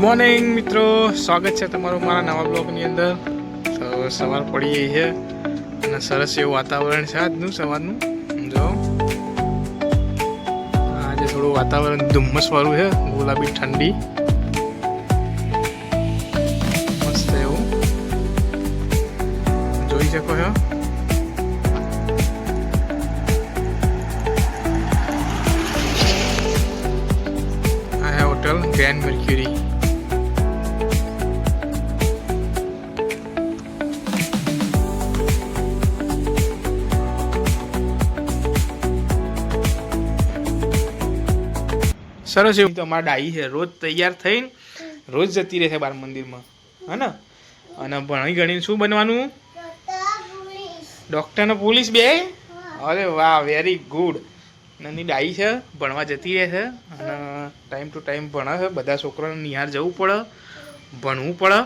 Morning મિત્રો, સ્વાગત છે તમારું મારા નવા બ્લોગની અંદર. તો સવાર પડી ગઈ છે અને સરસ એવું વાતાવરણ છે આજનું સવારનું. જો આજે થોડું વાતાવરણ ધુમ્મસવાળું છે, ગુલાબી ઠંડી મસ્ત એવું જોઈ શકો છો. આ હોટલ ગ્રેન્ડ મર્ક્યુરી. સરસ એવું. તો અમારા ડાઈ છે, રોજ તૈયાર થઈને રોજ જતી રહે છે બાર મંદિરમાં, હે ને. અને ભણી ગણીને શું બનવાનું? ડૉક્ટર ને પોલીસ બે. અરે વાહ, વેરી ગુડ. નાની ડાઈ છે, ભણવા જતી રહે છે અને ટાઈમ ટુ ટાઈમ ભણે છે. બધા છોકરાને નિહાર જવું પડે, ભણવું પડે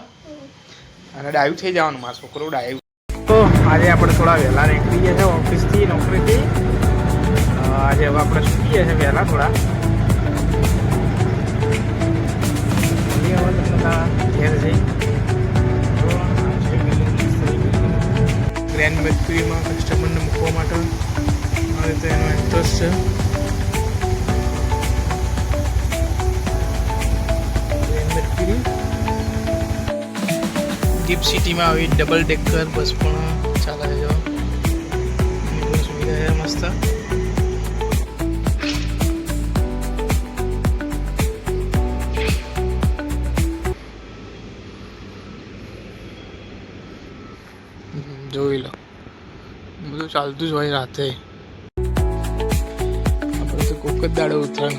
અને ડાયું થઈ જવાનું. મારો છોકરો ડાયું. તો આજે આપણે થોડા વહેલા નીકળી ગયા છે ઓફિસથી, નોકરીથી. આજે હવે આપણે છૂટી ગયા છે વહેલા થોડા. ગ્રેન્ડ મર્ક્યુરીમાં કસ્ટમરને મૂકવા માટે આ રીતે એનો એન્ટ્રસ છે. ગ્રેન્ડ મર્ક્યુરી ગિફ્ટ સિટીમાં આવી ડબલ ડેકર બસ પણ ચાલે છે. જો સુવિધા છે મસ્ત. જોઈ લો, બધું ચાલતું જ હોય રાતે. આપણે તો કોક જ દાડો ઉતરાણ.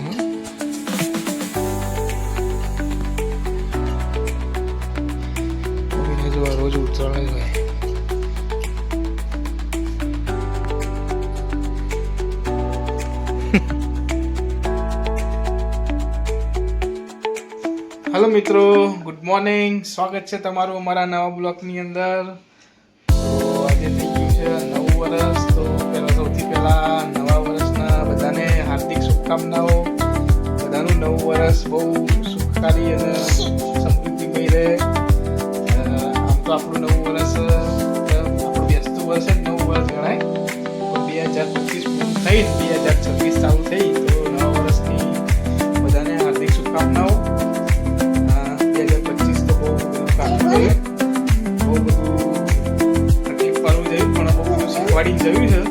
રોજ ઉતરાણ જ હોય. હેલો મિત્રો, ગુડ મોર્નિંગ. સ્વાગત છે તમારું અમારા નવા બ્લોગની અંદર. આજે થઈ ગયું છે નવું વર્ષ. તો સૌથી પહેલા નવા વર્ષના બધાને હાર્દિક શુભકામનાઓ. બધાનું નવું વર્ષ બહુ સુખકારી અને સમૃદ્ધિમય રહે. આમ તો આપણું નવું વર્ષ આપણું વ્યસ્ત વર્ષ જ નવું વર્ષ ગણાય. 2025 પૂરું થઈ 2026 ચાલુ થઈ. તો નવા વર્ષની બધાને હાર્દિક શુભકામનાઓ. 2025 તો બહુ કાઢવું જોઈએ, બહુ બધું વાડી જયું છે.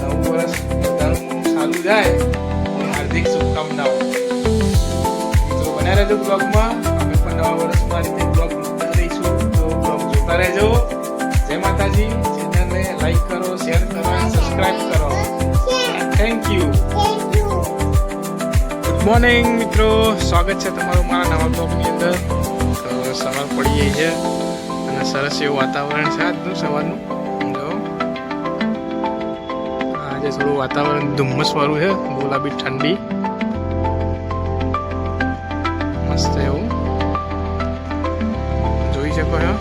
નવું વર્ષ બધાનું સારું જાય. હાર્દિક શુભકામનાઓ. તો બન્યા રહેજો બ્લોગમાં. અમે પણ નવા વર્ષમાં રીતે બ્લોગ જોતા રહીશું. તો બ્લોગ જોતા રહેજો. જય માતાજી. ચેનલને લાઈક કરો, શેર કરો અને સબસ્ક્રાઇબ કરો. Thank you. ગુડ મોર્નિંગ મિત્રો, સ્વાગત છે તમારું મારા નવા બ્લોગની અંદર. તો સવાર પડી ગઈ છે અને સરસ એવું વાતાવરણ છે આજનું સવારનું. થોડું વાતાવરણ ધુમ્મસવાળું છે, ગુલાબી ઠંડી મસ્ત એવું જોઈ શકો છો.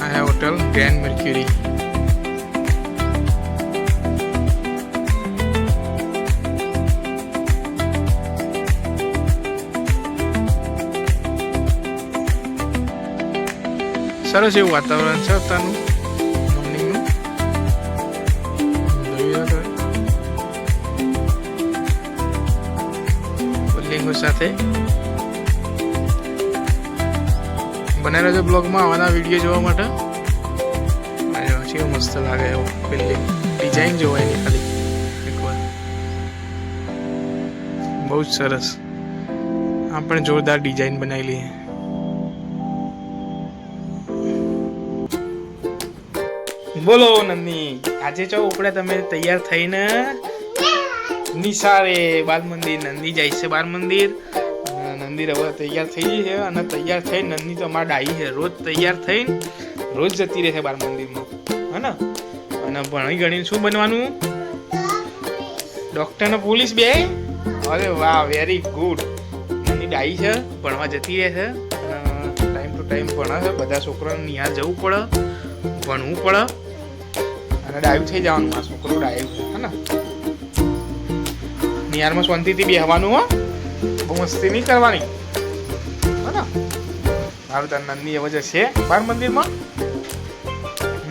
આ હોટલ ગ્રેન્ડ મર્ક્યુરી. સરસ એવું વાતાવરણ છે અત્યારનું મોર્નિંગનું. બિલ્ડિંગો સાથે બને રહેજો બ્લોગમાં આવાના વિડીયો જોવા માટે. કેવું મસ્ત લાગે એવું બિલ્ડિંગ. ડિઝાઇન જોવાય નહીં ખાલી એકવાર, બહુ જ સરસ. આ પણ જોરદાર ડિઝાઇન બનાવેલી છે. બોલો નંદી, આજે ચો ઉપડે તમે તૈયાર થઈને નિશાળે બાલ મંદિર. નંદી જાય છે બાલ મંદિર. નંદી હવે તૈયાર થઈ ગઈ છે અને તૈયાર થઈને નંદી તો અમારા ડાઈ છે, રોજ તૈયાર થઈને રોજ જતી રહે છે બાલ મંદિરમાં, હે ને. અને ભણી ગણીને શું બનવાનું? ડૉક્ટર ને પોલીસ બે. અરે વાહ, વેરી ગુડ. નંદી ડાઈ છે, ભણવા જતી રહે છે અને ટાઈમ ટુ ટાઈમ ભણે છે. બધા છોકરાને નિહાર જવું પડે, ભણવું પડે અને ડાયું થઈ જવાનું આ છોકરું ડાયું હે ને નિયારમાં શાંતિથી બેહવાનું હો બહુ મસ્તી નહીં કરવાની હે ને મારું તાર નંદી હવે જશે બાર મંદિરમાં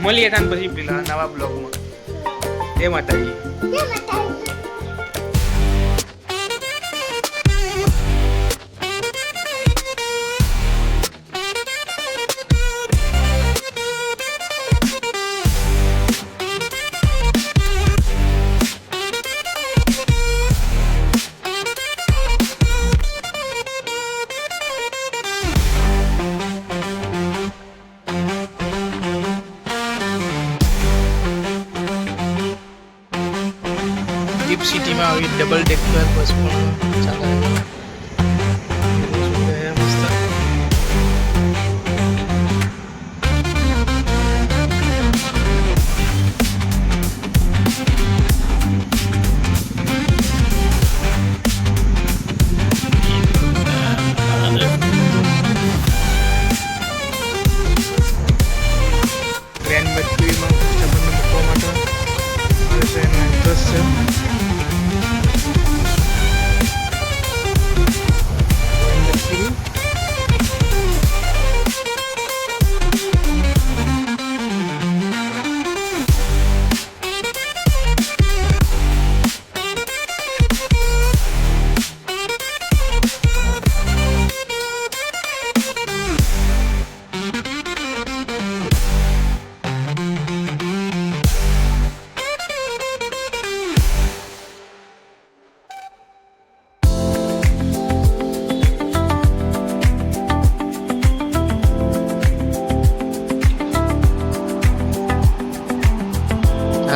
મળીએ તાન પછી પેલા નવા બ્લોગમાં એ માતાજી ગિફ્ટ સિટીમાં આવી ડબલ ડેકર બસ પણ ચાલે મસ્ત ગ્રેન્ડ મેટ્રીમાં કસ્ટમરને મૂકવા માટે એનો ઇન્ટરેસ્ટ છે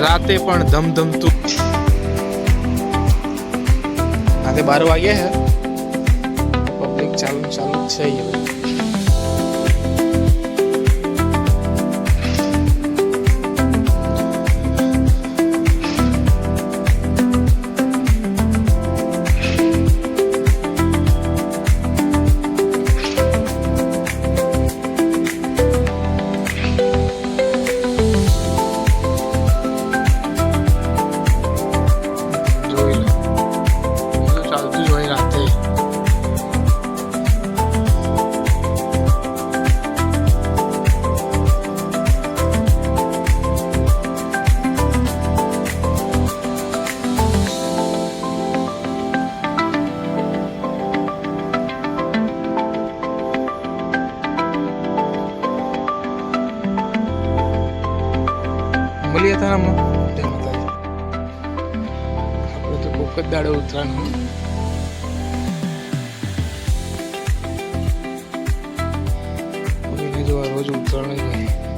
રાતે પણ ધમધમતું રાતે 12 વાગ્યા હે પબ્લિક ચાલુ છે હવે મળીએ હતા હમણાં જય માતાજી આપણે તો કોક જ દાડો ઉતરાનું કોઈને જોવા રોજ ઉતરાણ જ નહીં